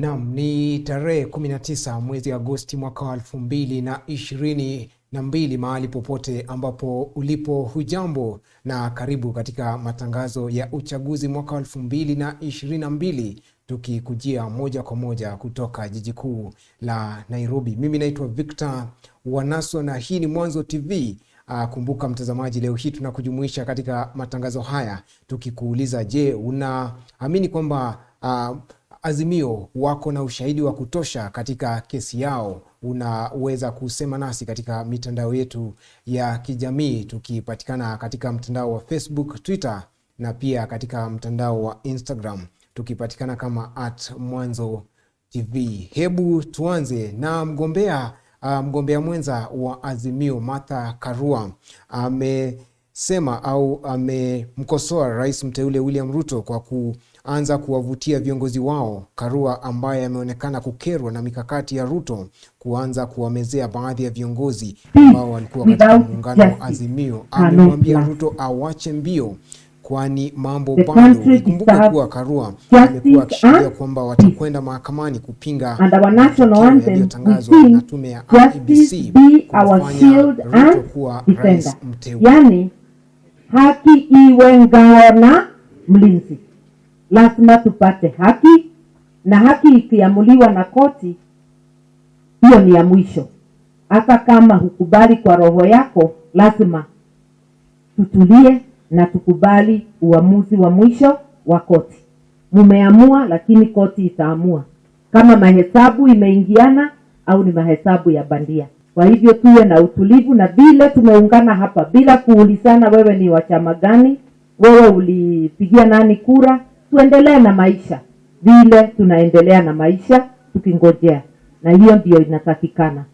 Naam, ni tarehe 19 mwezi Agosti mwaka wa 2022, mahali popote ambapo ulipo, hujambo na karibu katika matangazo ya uchaguzi mwaka wa 2022, tukikujia moja kwa moja kutoka jiji kuu la Nairobi. Mimi naitwa Victor Wanaso na hii ni Mwanzo TV. Kumbuka mtazamaji, leo hii tunakujumuisha katika matangazo haya tukikuuliza, je, unaamini kwamba Azimio wako na ushahidi wa kutosha katika kesi yao? Unaweza kusema nasi katika mitandao yetu ya kijamii, tukipatikana katika mtandao wa Facebook, Twitter na pia katika mtandao wa Instagram tukipatikana kama @Mwanzo TV. Hebu tuanze na mgombea mwenza wa Azimio Martha Karua amesema au amemkosoa Rais mteule William Ruto kwa kuanza kuwavutia viongozi wao. Karua, ambaye ameonekana kukerwa na mikakati ya Ruto kuanza kuwamezea baadhi ya viongozi ambao walikuwa katika muungano wa Azimio, amemwambia Ruto awache mbio, kwani mambo bado. Ikumbuke kuwa Karua amekuwa akishikilia kwamba watakwenda mahakamani kupinga yaliyotangazwa na tume ya IEBC kufanya Ruto kuwa rais mteule. Yani, haki iwe ngao na mlinzi. Lazima tupate haki, na haki ikiamuliwa na koti, hiyo ni ya mwisho. Hata kama hukubali kwa roho yako, lazima tutulie na tukubali uamuzi wa mwisho wa koti. Mumeamua, lakini koti itaamua kama mahesabu imeingiana au ni mahesabu ya bandia. Kwa hivyo tuwe na utulivu, na vile tumeungana hapa bila kuulizana wewe ni wa chama gani, wewe ulipigia nani kura, tuendelee na maisha vile tunaendelea na maisha tukingojea, na hiyo ndio inatakikana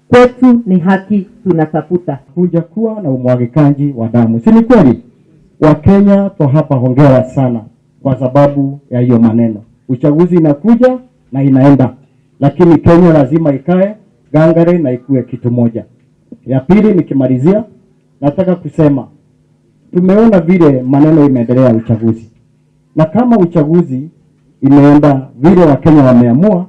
kwetu. Ni haki tunatafuta, kuja kuwa na umwagikaji wa damu. Si ni kweli? Wakenya to hapa hongera sana kwa sababu ya hiyo maneno. Uchaguzi inakuja na inaenda, lakini Kenya lazima ikae gangare na ikuwe kitu moja. Ya pili, nikimalizia, nataka kusema tumeona vile maneno imeendelea uchaguzi, na kama uchaguzi imeenda vile Wakenya wameamua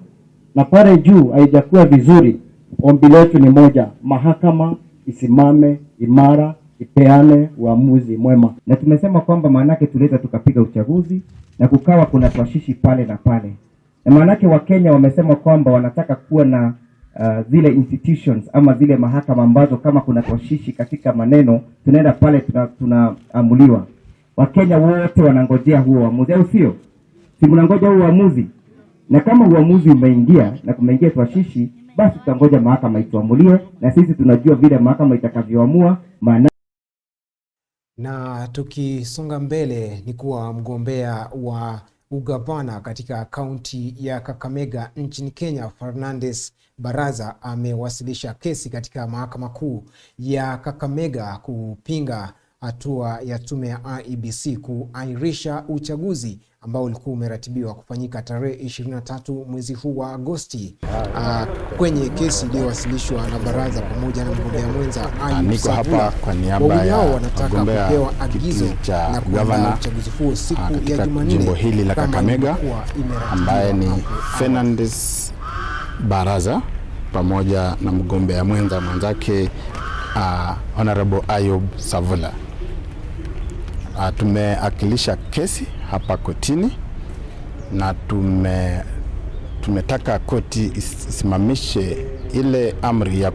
na pale juu haijakuwa vizuri, ombi letu ni moja: mahakama isimame imara, ipeane uamuzi mwema. Na tumesema kwamba maanake tuleta tukapiga uchaguzi na kukawa kuna twashishi pale na pale. Na maanake Wakenya wamesema kwamba wanataka kuwa na zile institutions ama zile mahakama ambazo kama kuna twashishi katika maneno tunaenda pale tunaamuliwa. Wakenya wote wanangojea huo uamuzi, au sio? Si mnangoja huo uamuzi? Na kama uamuzi umeingia na kumeingia twashishi, basi tutangoja mahakama ituamulie, na sisi tunajua vile mahakama itakavyoamua. Na tukisonga mbele ni kuwa mgombea wa ugavana katika kaunti ya Kakamega nchini Kenya, Fernandes Baraza, amewasilisha kesi katika mahakama kuu ya Kakamega kupinga hatua ya tume ya IEBC kuahirisha uchaguzi ambao ulikuwa umeratibiwa kufanyika tarehe 23 mwezi huu wa Agosti. Kwenye kesi iliyowasilishwa na Baraza pamoja na mgombea mwenza niko hapa kwa niaba ya wanataka kupewa agizo cha gavana uchaguzi huo siku ya Jumanne jimbo hili la Kakamega, ambaye ni Fernandes Baraza pamoja na mgombea mwenzake Honorable Ayub Savula. Tumeakilisha kesi hapa kotini na tumetaka koti isimamishe ile amri ya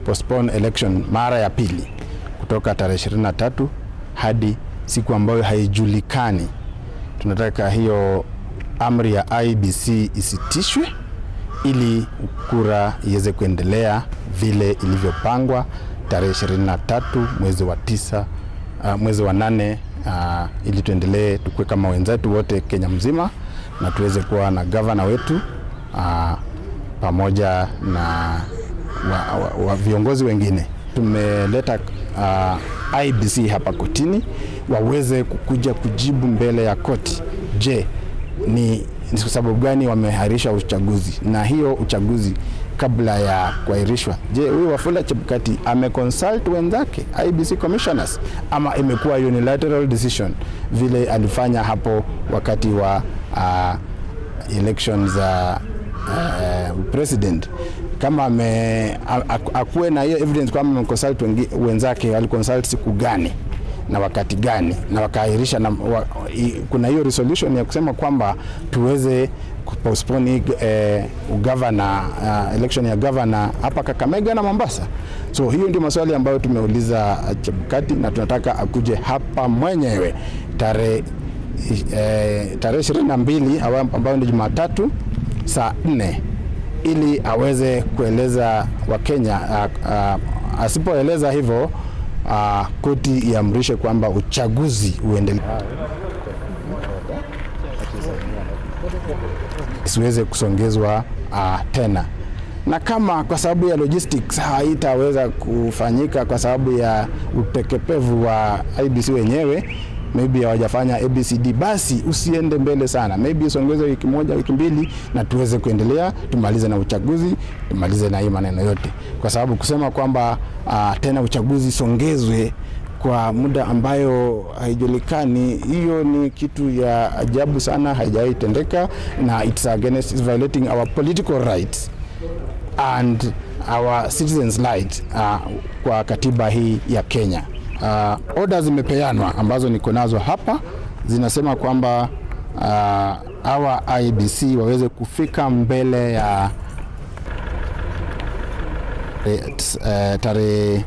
postpone election mara ya pili kutoka tarehe 23 hadi siku ambayo haijulikani. Tunataka hiyo amri ya IEBC isitishwe ili kura iweze kuendelea vile ilivyopangwa tarehe 23 mwezi wa 8, ili tuendelee tukue kama wenzetu wote Kenya mzima, na tuweze kuwa na governor wetu pamoja na viongozi wengine. Tumeleta IEBC hapa kotini waweze kukuja kujibu mbele ya koti. Je, ni kwa sababu gani wameahirisha uchaguzi? Na hiyo uchaguzi kabla ya kuahirishwa, je, huyu Wafula Chebukati ameconsult wenzake IEBC commissioners ama imekuwa unilateral decision vile alifanya hapo wakati wa elections za president, kama akuwe na hiyo evidence kwamba ameconsult wenzake, waliconsult siku gani na wakati gani, na wakaahirisha, na kuna hiyo resolution ya kusema kwamba tuweze postpone governor election ya governor hapa Kakamega na Mombasa. So hiyo ndio maswali ambayo tumeuliza Chebukati, na tunataka akuje hapa mwenyewe tarehe 22 ambayo ni Jumatatu saa 4 ili aweze kueleza Wakenya. Asipoeleza hivyo, koti iamrishe kwamba uchaguzi uendelee, siweze kusongezwa tena. Na kama kwa sababu ya logistics haitaweza kufanyika kwa sababu ya utekepevu wa IEBC wenyewe, maybe hawajafanya ABCD, basi usiende mbele sana, maybe usongeze wiki moja, wiki mbili, na tuweze kuendelea, tumalize na uchaguzi, tumalize na hii maneno yote. Kwa sababu kusema kwamba tena uchaguzi songezwe kwa muda ambayo haijulikani, hiyo ni kitu ya ajabu sana, haijawahi tendeka, na it's violating our political rights and our citizens' rights kwa katiba hii ya Kenya. Orders zimepeanwa ambazo niko nazo hapa, zinasema kwamba our IEBC waweze kufika mbele ya tarehe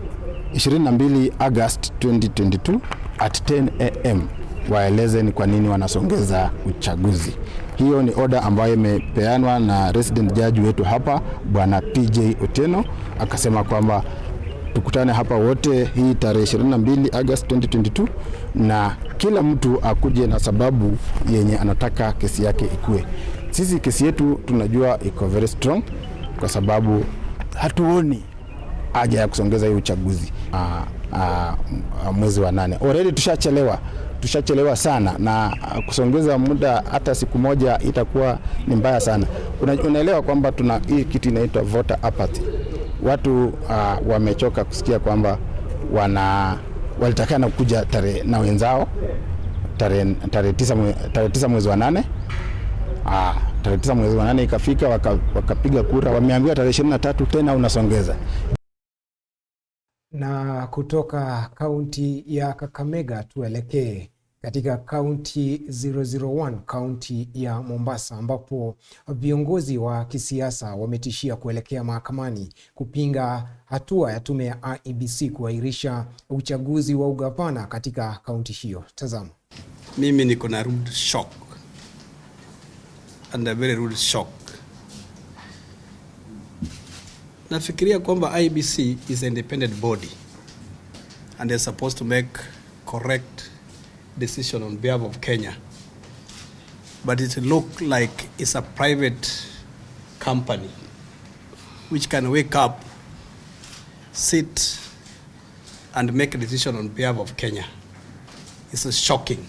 22 August 2022 at 10 am waeleze ni kwa nini wanasongeza uchaguzi. Hiyo ni order ambayo imepeanwa na resident judge wetu hapa Bwana PJ Otieno, akasema kwamba tukutane hapa wote hii tarehe 22 August 2022 na kila mtu akuje na sababu yenye anataka kesi yake ikue. Sisi kesi yetu tunajua iko very strong kwa sababu hatuoni haja ya kusongeza hii uchaguzi mwezi wa 8. Already tushachelewa sana, na kusongeza muda hata siku moja itakuwa ni mbaya sana. Unaelewa kwamba tuna hii kitu inaitwa voter apathy. Watu wamechoka kusikia kwamba walitakana kuja na wenzao tarehe 9 mwezi wa 8. Tarehe 9 mwezi wa 8 ikafika, wakapiga kura, wameambiwa tarehe 23 tena unasongeza. Na kutoka kaunti ya Kakamega tuelekee katika kaunti 001, kaunti ya Mombasa, ambapo viongozi wa kisiasa wametishia kuelekea mahakamani kupinga hatua ya tume ya IEBC kuahirisha uchaguzi wa ugavana katika kaunti hiyo. Tazama. Mimi niko na rude shock, and a very rude shock. Nafikiria kwamba IEBC is an independent body and they're supposed to make correct decision on behalf of Kenya. But it look like it's a private company which can wake up, sit and make a decision on behalf of Kenya. It's shocking.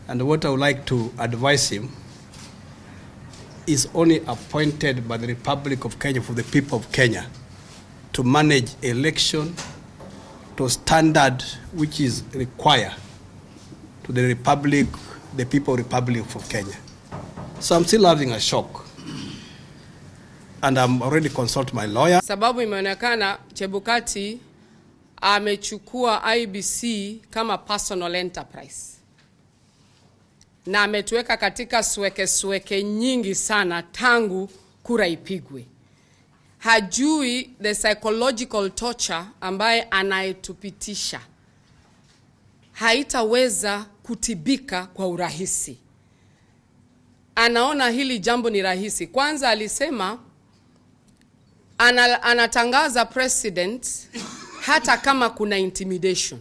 And what I would like to advise him is only appointed by the Republic of Kenya for the people of Kenya to manage election to standard which is required to the Republic, the People Republic of Kenya. So I'm still having a shock. And I'm already consult my lawyer. Sababu imeonekana Chebukati amechukua IEBC kama personal enterprise. Na ametuweka katika sweke nyingi sana tangu kura ipigwe. Hajui the psychological torture ambaye anayetupitisha haitaweza kutibika kwa urahisi. Anaona hili jambo ni rahisi. Kwanza alisema anatangaza president hata kama kuna intimidation.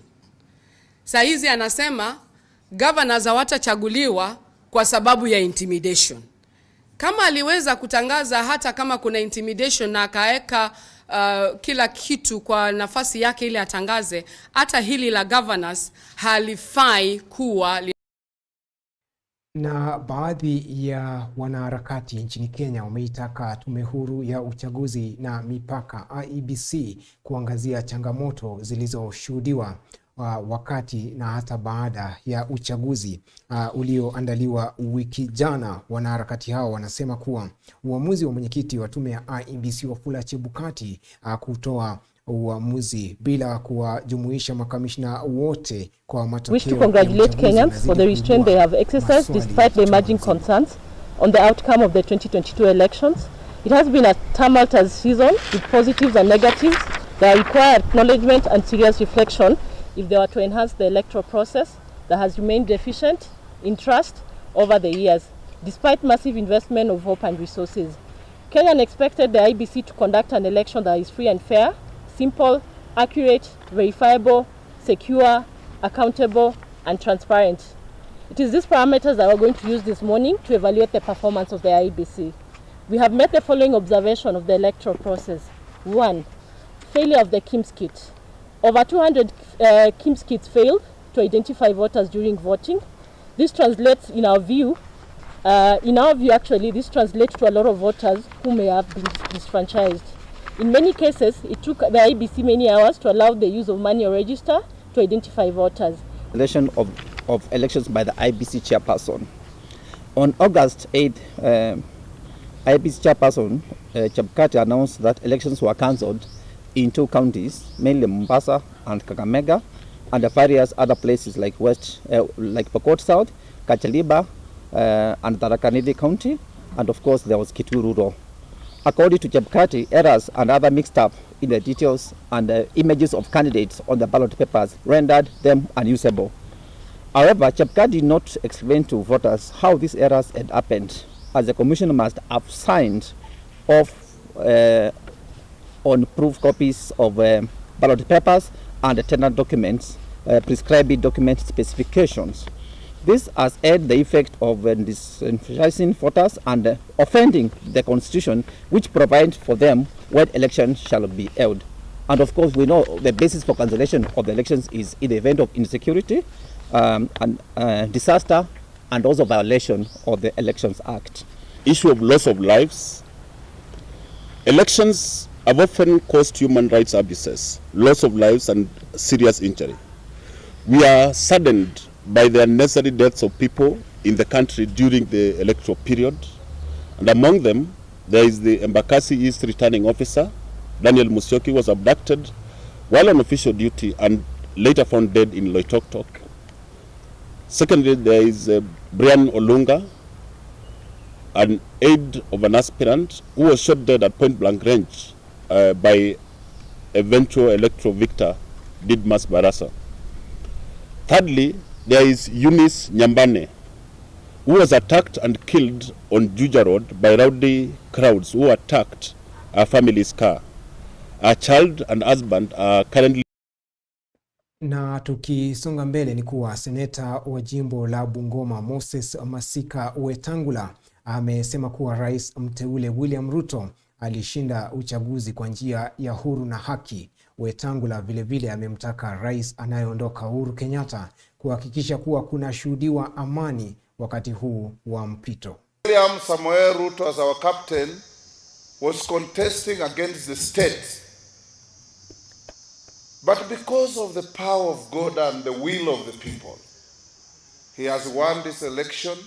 Saizi anasema governors hawatachaguliwa kwa sababu ya intimidation. Kama aliweza kutangaza hata kama kuna intimidation na akaeka kila kitu kwa nafasi yake ili atangaze, hata hili la governors halifai kuwa. Na baadhi ya wanaharakati nchini Kenya wameitaka tume huru ya uchaguzi na mipaka IEBC kuangazia changamoto zilizoshuhudiwa wakati na hata baada ya uchaguzi ulioandaliwa wiki jana. Wanaharakati hao wanasema kuwa uamuzi wa mwenyekiti wa tume ya IEBC Wafula Chebukati kutoa uamuzi bila kuwajumuisha makamishna wote kwa matokeo. Wish to congratulate Kenyans for the restraint they have exercised despite the emerging concerns on the outcome of the 2022 elections. It has been a tumultuous season with positives and negatives that require acknowledgement and serious reflection if they were to enhance the electoral process that has remained deficient in trust over the years, despite massive investment of hope and resources. Kenyan expected the IEBC to conduct an election that is free and fair, simple, accurate, verifiable, secure, accountable, and transparent. It is these parameters that we're going to use this morning to evaluate the performance of the IEBC. We have met the following observation of the electoral process. 1. Failure of the KIMS kit. Over 200 KIMS kits failed to identify voters during voting. This translates, in our view, actually, this translates to a lot of voters who may have been disfranchised. In many cases, it took the IEBC many hours to allow the use of manual register to identify voters. Election of elections by the IEBC chairperson. On August 8th, IEBC chairperson Chebukati announced that elections were cancelled in 2 counties, mainly Mombasa and Kakamega, and various other places like Pokot South, Kachaliba, and Tharaka Nithi County, and of course there was Kitui Rural. According to Chebukati, errors and other mixed up in the details and the images of candidates on the ballot papers rendered them unusable. However, Chebukati did not explain to voters how these errors had happened, as the commission must have signed off on proof copies of ballot papers and tender documents, prescribed document specifications. This has had the effect of disenfranchising voters and offending the constitution, which provides for them when elections shall be held. And of course, we know the basis for cancellation of the elections is in the event of insecurity, and disaster, and also violation of the Elections Act. Issue of loss of lives. Elections have often caused human rights abuses, loss of lives, and serious injury. We are saddened by the unnecessary deaths of people in the country during the electoral period, and among them there is the Embakasi East returning officer Daniel Musyoki was abducted while on official duty and later found dead in Loitoktok. Secondly, there is Brian Olunga, an aide of an aspirant who was shot dead at point blank range by eventual electoral victor Didmas Barasa. Thirdly, there is Eunice Nyambane, who was attacked and killed on Juja Road by rowdy crowds who attacked her family's car. Her child and husband are currently. Na tukisonga mbele ni kuwa seneta wa jimbo la Bungoma Moses Masika Wetangula amesema kuwa rais mteule William Ruto alishinda uchaguzi kwa njia ya huru na haki. Wetangula vilevile amemtaka rais anayeondoka Uhuru Kenyatta kuhakikisha kuwa kuna shuhudiwa amani wakati huu wa mpito. William Samoei Ruto, as our captain, was contesting against the state. But because of the power of God and the will of the people, he has won this election.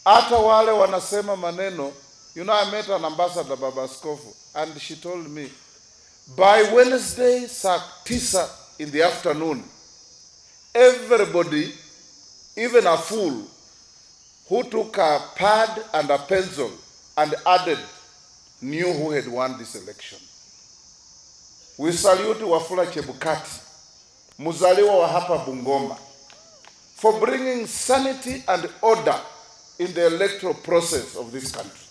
Hata wale wanasema maneno, you know, I met an ambassador, Baba Askofu, and she told me, by Wednesday, saa 9 in the afternoon, everybody, even a fool, who took a pad and a pencil and added, knew who had won this election. We salute Wafula Chebukati, muzaliwa wa hapa Bungoma, for bringing sanity and order in the electoral process of this country.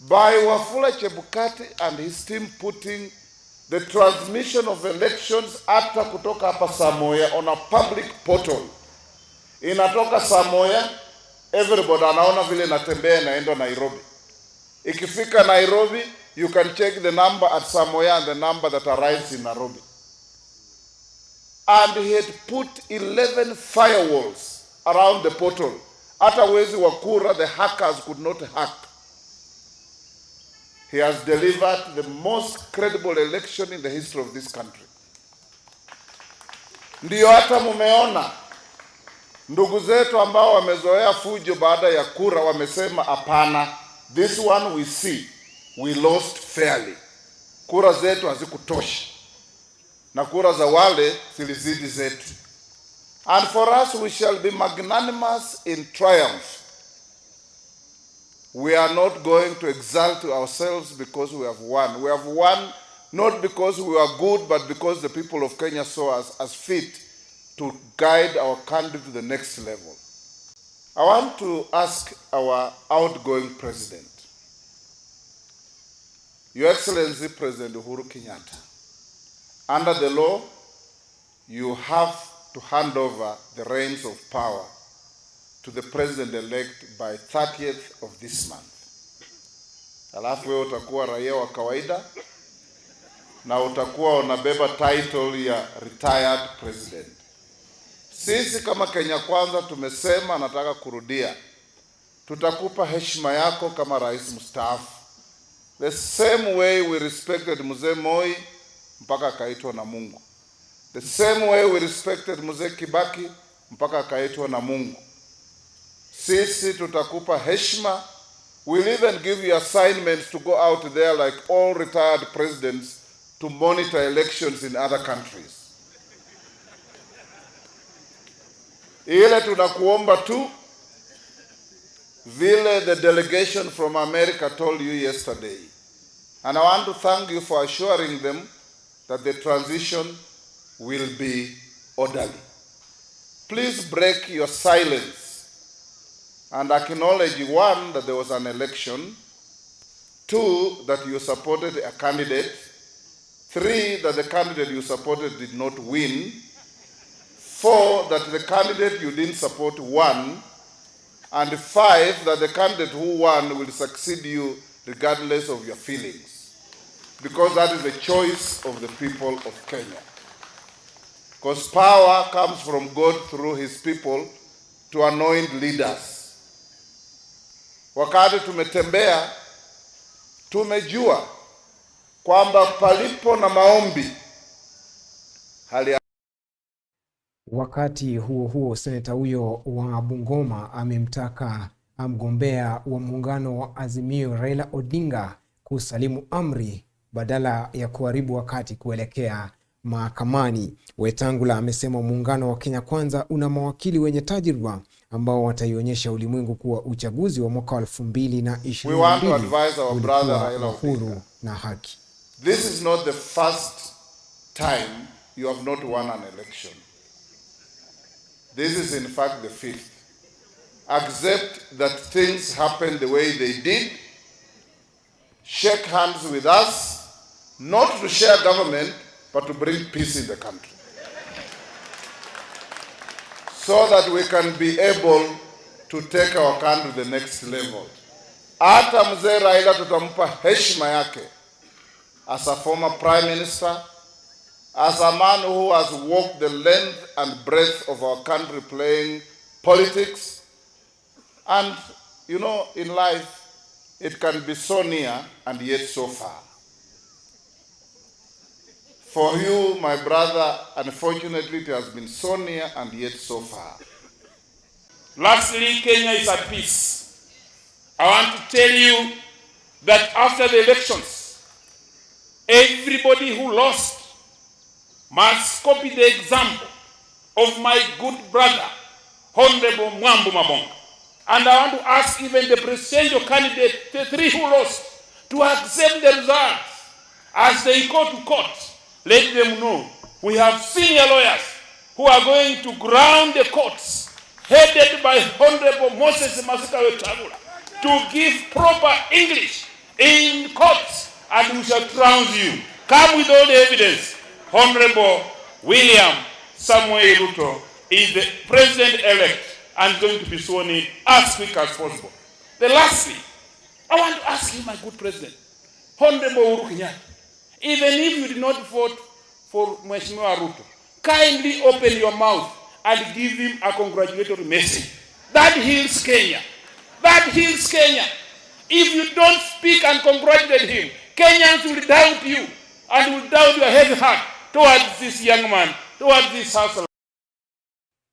By Wafula Chebukati and his team putting the transmission of elections hata kutoka hapa Samoya on a public portal. Inatoka Samoya, everybody anaona vile natembea naenda Nairobi. Ikifika Nairobi, you can check the number at Samoya and the number that arrives in Nairobi. And he had put 11 firewalls around the portal. Hata wezi wa kura, the hackers could not hack. He has delivered the most credible election in the history of this country. Ndiyo hata mumeona ndugu zetu ambao wamezoea fujo baada ya kura wamesema hapana, this one we see we lost fairly. Kura zetu hazikutosha na kura za wale zilizidi zetu. And for us we shall be magnanimous in triumph. We are not going to exalt ourselves because we have won. We have won not because we are good, but because the people of Kenya saw us as fit to guide our country to the next level. I want to ask our outgoing president, Your Excellency President Uhuru Kenyatta, under the law, you have to hand over the reins of power to the president-elect by 30th of this month. Alafu wewe utakuwa raia wa kawaida na utakuwa unabeba title ya retired president. Sisi kama Kenya Kwanza tumesema, nataka kurudia, tutakupa heshima yako kama rais mstaafu. The same way we respected Mzee Moi mpaka akaitwa na Mungu. The same way we respected Mzee Kibaki mpaka akaitwa na Mungu. Sisi tutakupa heshima. We'll even give you assignments to go out there like all retired presidents to monitor elections in other countries. Ile tunakuomba tu, vile the delegation from America told you yesterday. And I want to thank you for assuring them that the transition will be orderly. Please break your silence and acknowledge, one, that there was an election, two, that you supported a candidate, three, that the candidate you supported did not win, four, that the candidate you didn't support won, and five, that the candidate who won will succeed you regardless of your feelings, because that is the choice of the people of Kenya. Because power comes from God through his people to anoint leaders. Wakati tumetembea, tumejua kwamba palipo na maombi hali. Wakati huo huo, seneta huyo wa Bungoma amemtaka mgombea wa muungano wa Azimio Raila Odinga kusalimu amri badala ya kuharibu wakati kuelekea mahakamani. Wetangula amesema muungano wa Kenya Kwanza una mawakili wenye tajriba ambao wataionyesha ulimwengu kuwa uchaguzi wa mwaka 2022 ulikuwa huru na haki. This is not the first time you have not won an election. This is in fact the fifth. Accept that things happened the way they did. Shake hands with us, not to share government, but to bring peace in the country, so that we can be able to take our country to the next level. Hata Mzee Raila tutampa heshima yake as a former prime minister, as a man who has walked the length and breadth of our country playing politics. And you know, in life, it can be so near and yet so far. For you, my brother, unfortunately, it has been so near and yet so far. Lastly, Kenya is at peace. I want to tell you that after the elections, everybody who lost must copy the example of my good brother, Honorable Mwambu Mabonga. And I want to ask even the presidential candidate, the three who lost, to accept the results. As they go to court, let them know we have senior lawyers who are going to ground the courts, headed by Honorable Moses Masika Wetangula, to give proper English in courts, and we shall trounce you. Come with all the evidence. Honorable William Samuel Ruto is the president-elect and going to be sworn in as quick as possible. The lastly, I want to ask you, my good president, Honorable Uhuru Kenyatta, even if you did not vote for Mheshimiwa Ruto, kindly open your mouth and give him a congratulatory message. That heals Kenya. That heals Kenya. If you don't speak and congratulate him, Kenyans will doubt you and will doubt your heavy heart towards this young man, towards this house.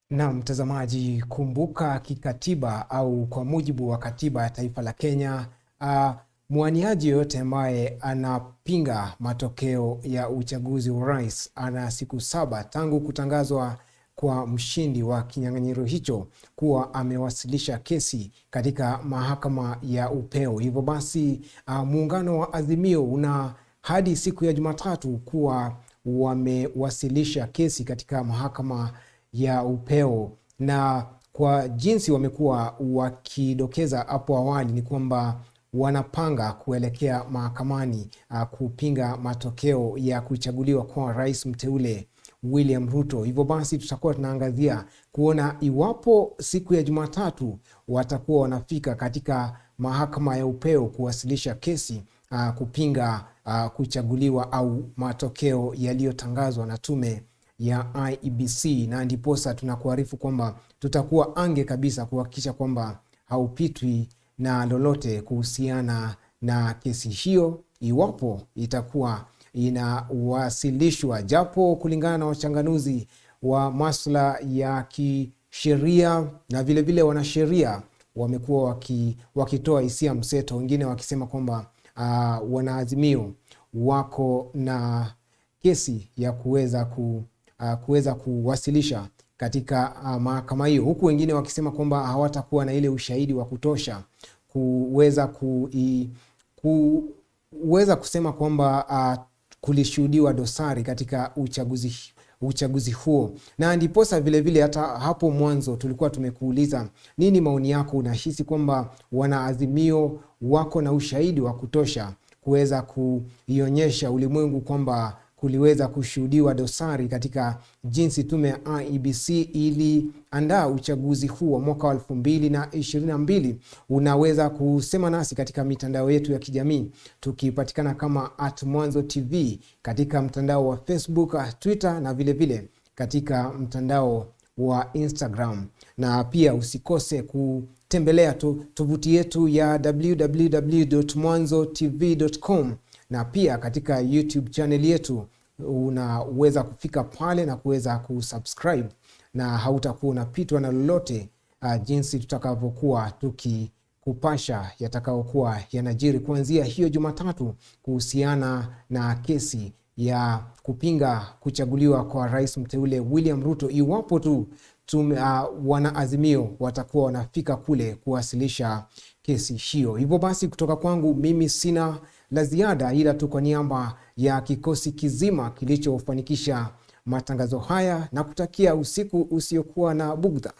Na mtazamaji, kumbuka kikatiba au kwa mujibu wa katiba ya taifa la Kenya, mwaniaji yoyote ambaye anapinga matokeo ya uchaguzi wa rais ana siku 7 tangu kutangazwa kwa mshindi wa kinyang'anyiro hicho kuwa amewasilisha kesi katika mahakama ya upeo. Hivyo basi muungano wa Azimio una hadi siku ya Jumatatu kuwa wamewasilisha kesi katika mahakama ya upeo, na kwa jinsi wamekuwa wakidokeza hapo awali ni kwamba wanapanga kuelekea mahakamani kupinga matokeo ya kuchaguliwa kwa rais mteule William Ruto. Hivyo basi tutakuwa tunaangazia kuona iwapo siku ya Jumatatu watakuwa wanafika katika mahakama ya upeo kuwasilisha kesi kupinga kuchaguliwa au matokeo yaliyotangazwa na tume ya IEBC, na ndiposa tunakuarifu kwamba tutakuwa ange kabisa kuhakikisha kwamba haupitwi na lolote kuhusiana na kesi hiyo iwapo itakuwa inawasilishwa, japo kulingana na wachanganuzi wa masuala ya kisheria na vile vile wanasheria wamekuwa wakitoa hisia mseto, wengine wakisema kwamba wanaazimio wako na kesi ya kuweza kuwasilisha katika mahakama hiyo, huku wengine wakisema kwamba hawatakuwa na ile ushahidi wa kutosha kuweza kusema kwamba kulishuhudiwa dosari katika uchaguzi huo. Na ndiposa vile vile hata hapo mwanzo tulikuwa tumekuuliza nini maoni yako, unahisi kwamba wanaazimio wako na ushahidi wa kutosha kuweza kuionyesha ulimwengu kwamba kuliweza kushuhudiwa dosari katika jinsi tume ya IEBC iliandaa uchaguzi huu wa mwaka 2022. Unaweza kusema nasi katika mitandao yetu ya kijamii tukipatikana kama @mwanzo.tv katika mtandao wa Facebook, Twitter na vile vile katika mtandao wa Instagram. Na pia usikose kutembelea tovuti yetu ya www.mwanzotv.com, na pia katika YouTube channel yetu unaweza kufika pale na kuweza kusubscribe, na hautakuwa unapitwa na lolote jinsi tutakavyokuwa tukikupasha yatakayokuwa yanajiri kuanzia hiyo Jumatatu kuhusiana na kesi ya kupinga kuchaguliwa kwa rais mteule William Ruto, iwapo tu wanaazimio watakuwa wanafika kule kuwasilisha kesi hiyo. Hivyo basi kutoka kwangu mimi sina la ziada, ila tu kwa niaba ya kikosi kizima kilichofanikisha matangazo haya na kutakia usiku usiokuwa na bugdha.